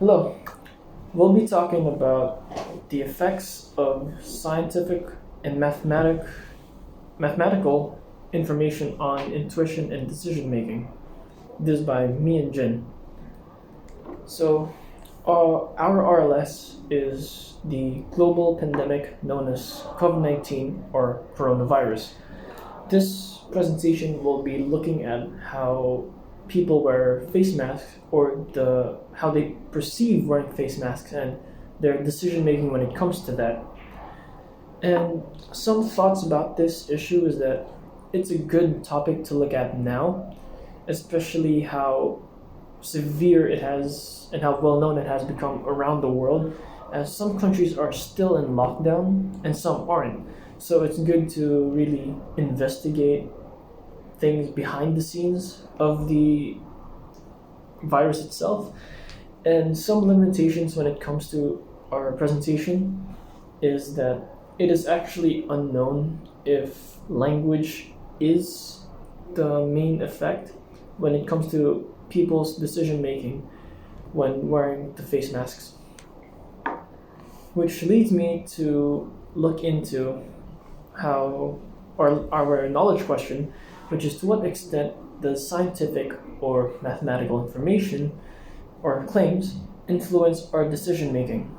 Hello, we'll be talking about the effects of scientific and mathematical information on intuition and decision making. This is by me and Jin. So, our RLS is the global pandemic known as COVID 19 or coronavirus. This presentation will be looking at how people wear face masks or how they perceive wearing face masks and their decision making when it comes to that. And some thoughts about this issue is that it's a good topic to look at now, especially how severe it has and how well known it has become around the world, as some countries are still in lockdown and some aren't. So it's good to really investigate things behind the scenes of the virus itself. And some limitations when it comes to our presentation is that it is actually unknown if language is the main effect when it comes to people's decision making when wearing the face masks. Which leads me to look into how our knowledge question, which is to what extent does scientific or mathematical information or claims influence our decision making.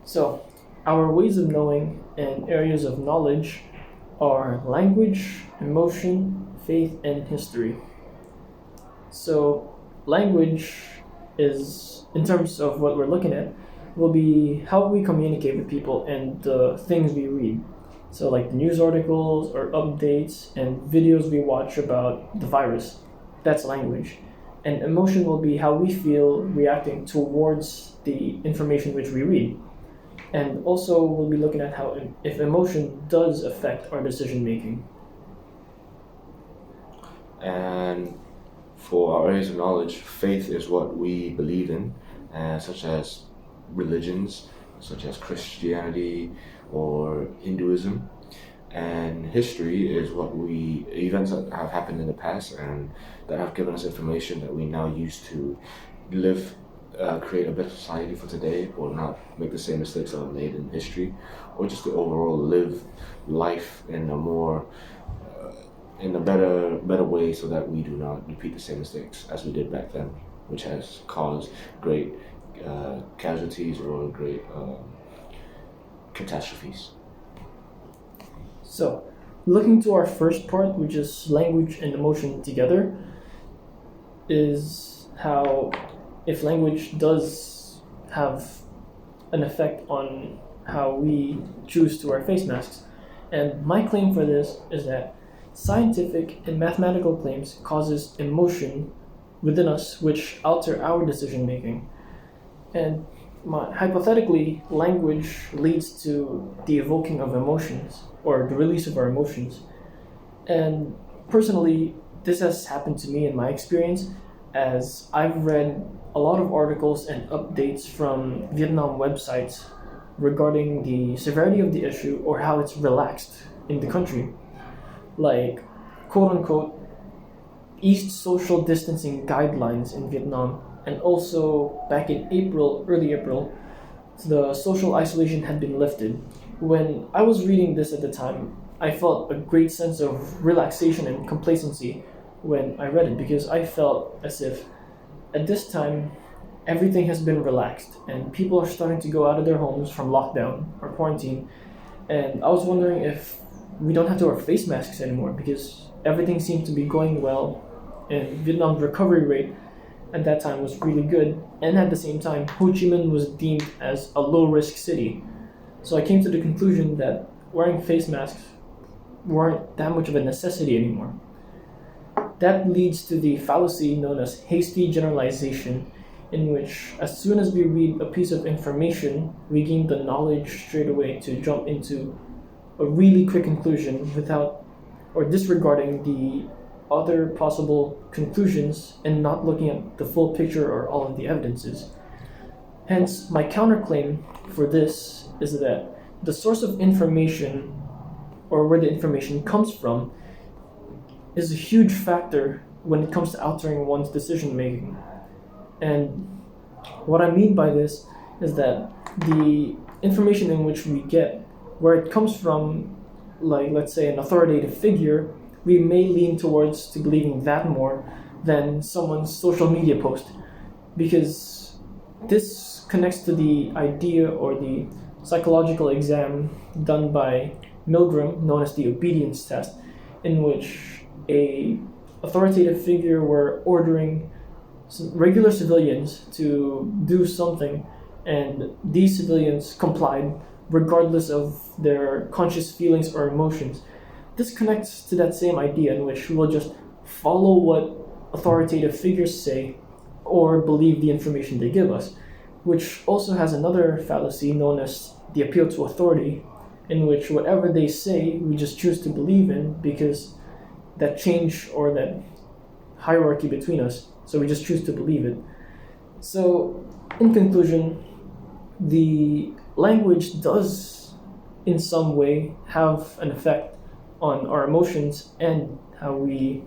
So, our ways of knowing and areas of knowledge are language, emotion, faith, and history. So, language is, in terms of what we're looking at, will be how we communicate with people and the things we read. So, like the news articles or updates and videos we watch about the virus, that's language. And emotion will be how we feel reacting towards the information which we read. And also, we'll be looking at how if emotion does affect our decision making. And for our areas of knowledge, faith is what we believe in, such as religions, such as Christianity or Hinduism. And history is events that have happened in the past and that have given us information that we now use to live, create a better society for today, or not make the same mistakes that were made in history, or just to overall live life in a better way, so that we do not repeat the same mistakes as we did back then, which has caused great casualties or great catastrophes. So, looking to our first part, which is language and emotion together, is how if language does have an effect on how we choose to wear face masks. And my claim for this is that scientific and mathematical claims causes emotion within us which alter our decision making. And hypothetically, language leads to the evoking of emotions or the release of our emotions. And personally, this has happened to me in my experience, as I've read a lot of articles and updates from Vietnam websites regarding the severity of the issue or how it's relaxed in the country. Like, quote unquote, eased social distancing guidelines in Vietnam. And also, back in early April, the social isolation had been lifted. When I was reading this at the time, I felt a great sense of relaxation and complacency when I read it, because I felt as if at this time everything has been relaxed and people are starting to go out of their homes from lockdown or quarantine. And I was wondering if we don't have to wear face masks anymore, because everything seemed to be going well and Vietnam's recovery rate at that time was really good, and at the same time Ho Chi Minh was deemed as a low-risk city. So I came to the conclusion that wearing face masks weren't that much of a necessity anymore. That leads to the fallacy known as hasty generalization, in which as soon as we read a piece of information, we gain the knowledge straight away to jump into a really quick conclusion without or disregarding the other possible conclusions and not looking at the full picture or all of the evidences. Hence, my counterclaim for this is that the source of information or where the information comes from is a huge factor when it comes to altering one's decision making. And What I mean by this is that the information in which we get, where it comes from, like let's say an authoritative figure, we may lean towards to believing that more than someone's social media post, because this connects to the idea or the psychological exam done by Milgram, known as the obedience test, in which a authoritative figure were ordering regular civilians to do something, and these civilians complied regardless of their conscious feelings or emotions. This connects to that same idea in which we will just follow what authoritative figures say or believe the information they give us, which also has another fallacy known as the appeal to authority, in which whatever they say we just choose to believe in because that change or that hierarchy between us, so we just choose to believe it. So, in conclusion, the language does, in some way, have an effect on our emotions and how we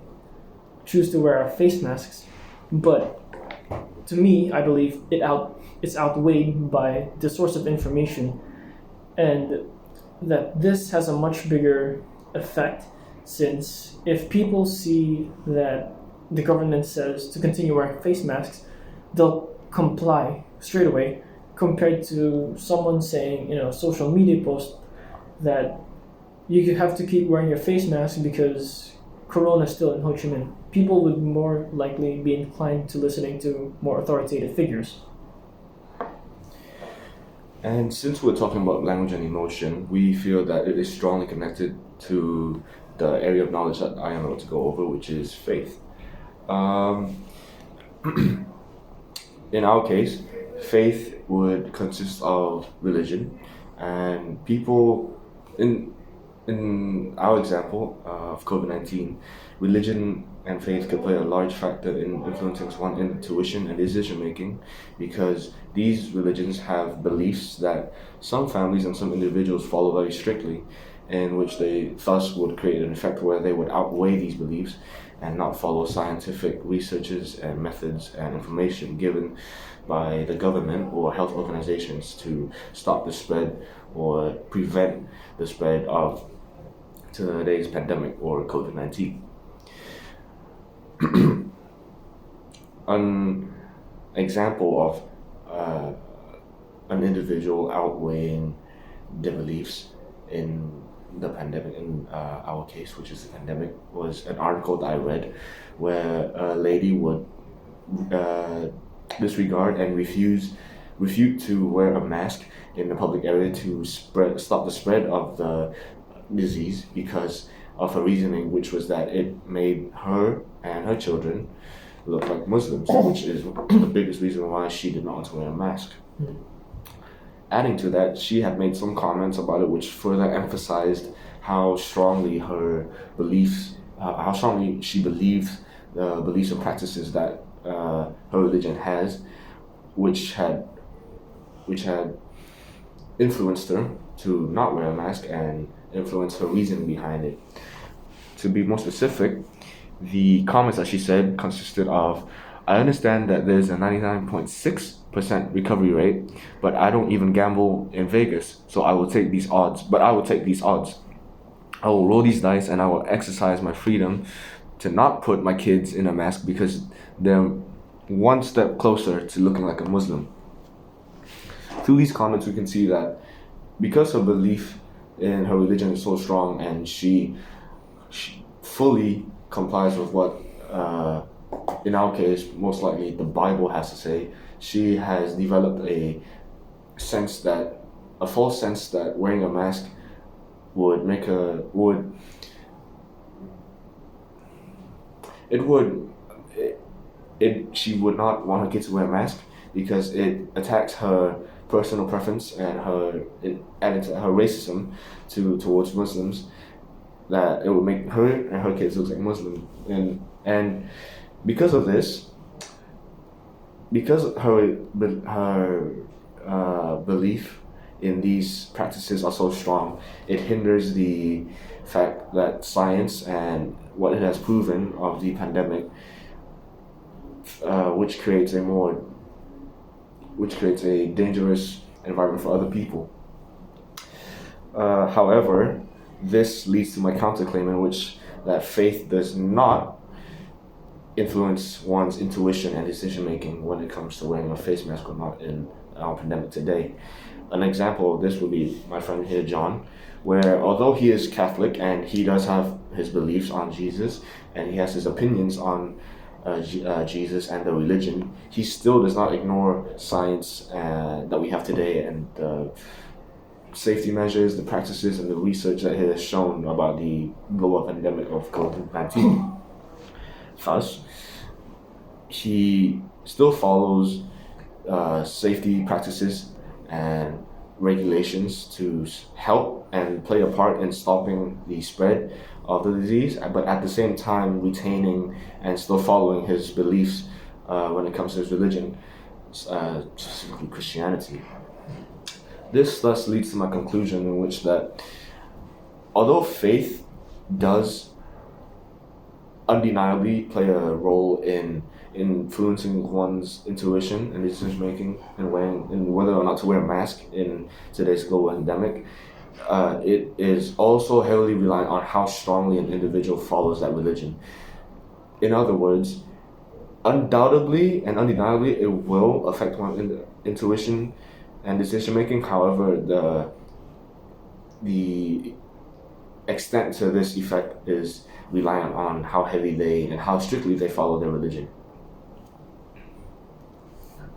choose to wear our face masks. But to me, I believe it's outweighed by the source of information, and that this has a much bigger effect, since if people see that the government says to continue wearing face masks, they'll comply straight away, compared to someone saying in a social media post that you have to keep wearing your face mask because Corona is still in Ho Chi Minh. People would more likely be inclined to listening to more authoritative figures. And since we're talking about language and emotion, we feel that it is strongly connected to the area of knowledge that I am about to go over, which is faith. In our case, faith would consist of religion, and people in our example of COVID-19, religion and faith could play a large factor in influencing one's intuition and decision making, because these religions have beliefs that some families and some individuals follow very strictly, in which they thus would create an effect where they would outweigh these beliefs and not follow scientific researches and methods and information given by the government or health organizations to stop the spread or prevent the spread of today's pandemic or COVID-19. An example of an individual outweighing the beliefs in the pandemic, in our case, which is the pandemic, was an article that I read where a lady would disregard and refute to wear a mask in the public area to stop the spread of the disease because of her reasoning, which was that it made her and her children look like Muslims, which is the biggest reason why she did not want to wear a mask. Adding to that, she had made some comments about it which further emphasized how strongly her beliefs, how strongly she believes the beliefs and practices that her religion has, which had influenced her to not wear a mask and influenced her reasoning behind it. To be more specific, the comments that she said consisted of, I understand that there's a 99.6% recovery rate, but I don't even gamble in Vegas, so I will take these odds. I will roll these dice and I will exercise my freedom to not put my kids in a mask because they're one step closer to looking like a Muslim. Through these comments, we can see that because her belief in her religion is so strong and she fully complies with what, in our case, most likely the Bible has to say, she has developed a false sense that wearing a mask she would not want her kids to wear a mask because it attacks her personal preference and it added to her racism towards Muslims, that it would make her and her kids look like Muslim, and because of this, because her belief in these practices are so strong, it hinders the fact that science and what it has proven of the pandemic, which creates a more which creates a dangerous environment for other people. However, this leads to my counterclaim, in which that faith does not influence one's intuition and decision making when it comes to wearing a face mask or not in our pandemic today. An example of this would be my friend here, John, where although he is Catholic and he does have his beliefs on Jesus and he has his opinions on Jesus and the religion, he still does not ignore science that we have today and the safety measures, the practices, and the research that has shown about the global pandemic of COVID-19. Thus, he still follows safety practices and regulations to help and play a part in stopping the spread of the disease, but at the same time retaining and still following his beliefs when it comes to his religion, specifically Christianity. This thus leads to my conclusion, in which that although faith does undeniably play a role in influencing one's intuition and decision making and whether or not to wear a mask in today's global pandemic, it is also heavily reliant on how strongly an individual follows that religion. In other words, undoubtedly and undeniably, it will affect one's intuition and decision making. However, the extent to this effect is reliant on how heavy they and how strictly they follow their religion.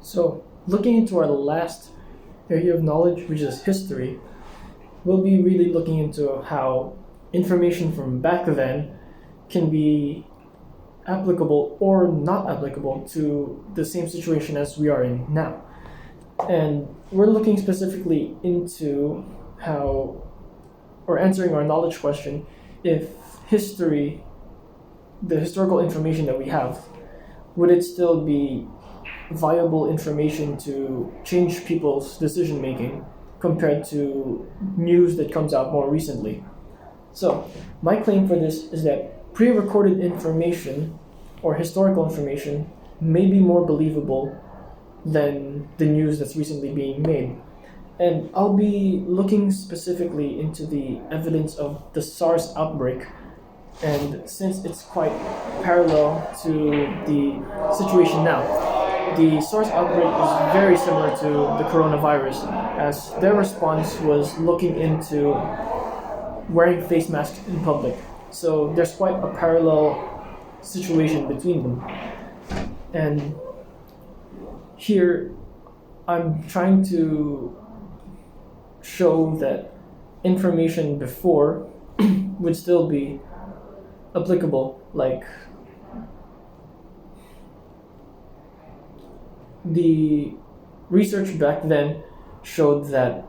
So, looking into our last area of knowledge, which is history, we'll be really looking into how information from back then can be applicable or not applicable to the same situation as we are in now. And we're looking specifically into how, or answering our knowledge question, if history, the historical information that we have, would it still be viable information to change people's decision making compared to news that comes out more recently? So, my claim for this is that pre-recorded information or historical information may be more believable than the news that's recently being made. And I'll be looking specifically into the evidence of the SARS outbreak. And since it's quite parallel to the situation now, the SARS outbreak is very similar to the coronavirus, as their response was looking into wearing face masks in public. So there's quite a parallel situation between them. And here, I'm trying to show that information before would still be applicable, like the research back then showed that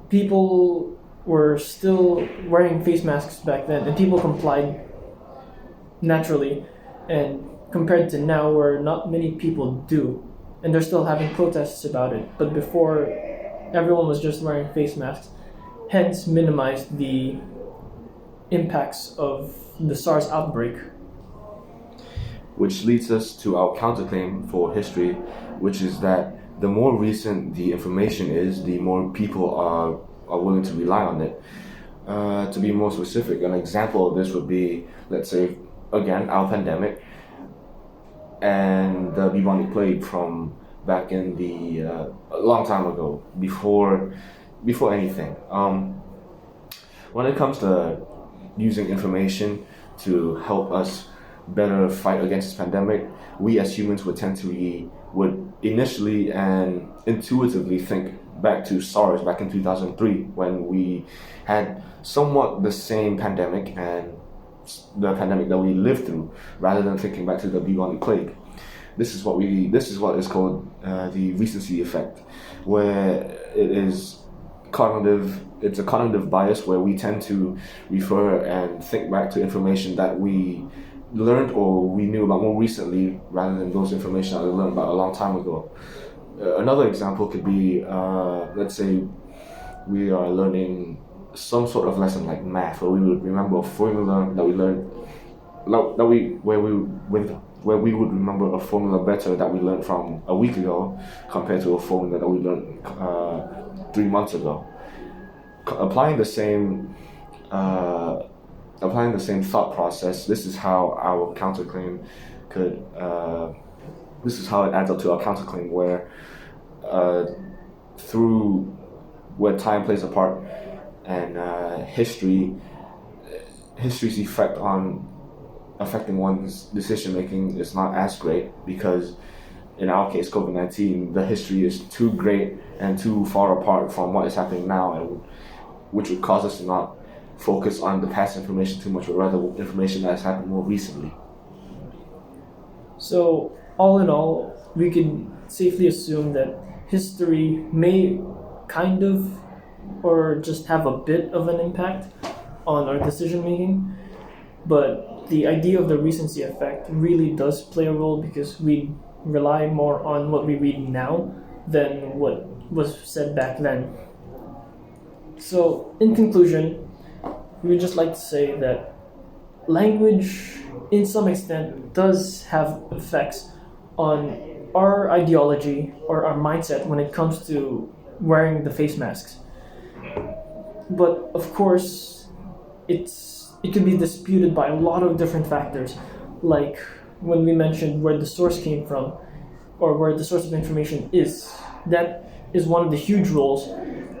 people were still wearing face masks back then and people complied naturally, and compared to now where not many people do, and they're still having protests about it. But before, everyone was just wearing face masks, hence minimized the impacts of the SARS outbreak. Which leads us to our counterclaim for history, which is that the more recent the information is, the more people are willing to rely on it. To be more specific, an example of this would be, let's say, again, our pandemic and the bubonic plague from back in the a long time ago, before anything. When it comes to using information to help us better fight against this pandemic, we as humans would initially and intuitively think back to SARS back in 2003, when we had somewhat the same pandemic and the pandemic that we lived through, rather than thinking back to the bubonic plague. This is what is called the recency effect, where it's a cognitive bias, where we tend to refer and think back to information that we learned or we knew about more recently, rather than those information that we learned about a long time ago. Another example could be, let's say we are learning some sort of lesson like math, where we would remember a formula that we learned, where we would remember a formula better that we learned from a week ago compared to a formula that we learned 3 months ago. Applying the same thought process, this is how our counterclaim could. This is how it adds up to our counterclaim, where through where time plays a part and history's effect on affecting one's decision making is not as great, because in our case COVID-19, the history is too great and too far apart from what is happening now, and which would cause us to not focus on the past information too much, but rather information that has happened more recently. So, all in all, we can safely assume that history may kind of, or just have a bit of an impact on our decision making, but the idea of the recency effect really does play a role, because we rely more on what we read now than what was said back then. So, in conclusion, we would just like to say that language, in some extent, does have effects on our ideology or our mindset when it comes to wearing the face masks. But of course, it can be disputed by a lot of different factors, like when we mentioned where the source came from or where the source of information is. That is one of the huge roles,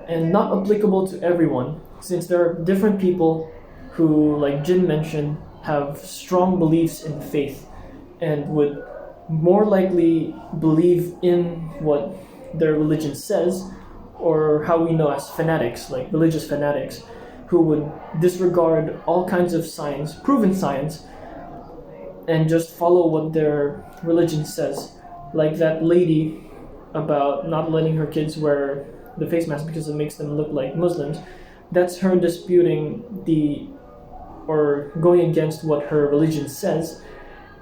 and not applicable to everyone, since there are different people who, like Jin mentioned, have strong beliefs in faith and would more likely believe in what their religion says, or how we know as fanatics, like religious fanatics, who would disregard all kinds of science, proven science, and just follow what their religion says. Like that lady about not letting her kids wear the face mask because it makes them look like Muslims. That's her disputing or going against what her religion says,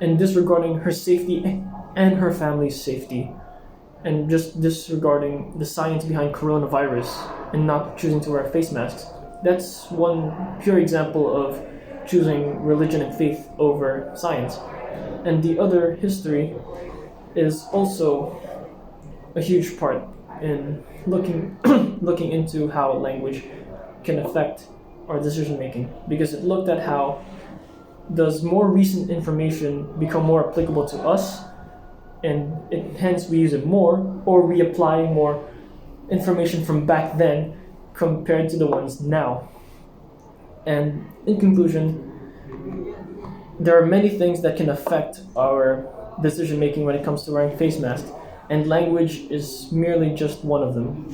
and disregarding her safety and her family's safety, and just disregarding the science behind coronavirus and not choosing to wear face masks. That's one pure example of choosing religion and faith over science. And the other, history, is also a huge part in looking into how language can affect our decision making, because it looked at how does more recent information become more applicable to us, and hence we use it more, or we apply more information from back then compared to the ones now. And in conclusion, there are many things that can affect our decision making when it comes to wearing face masks, and language is merely just one of them.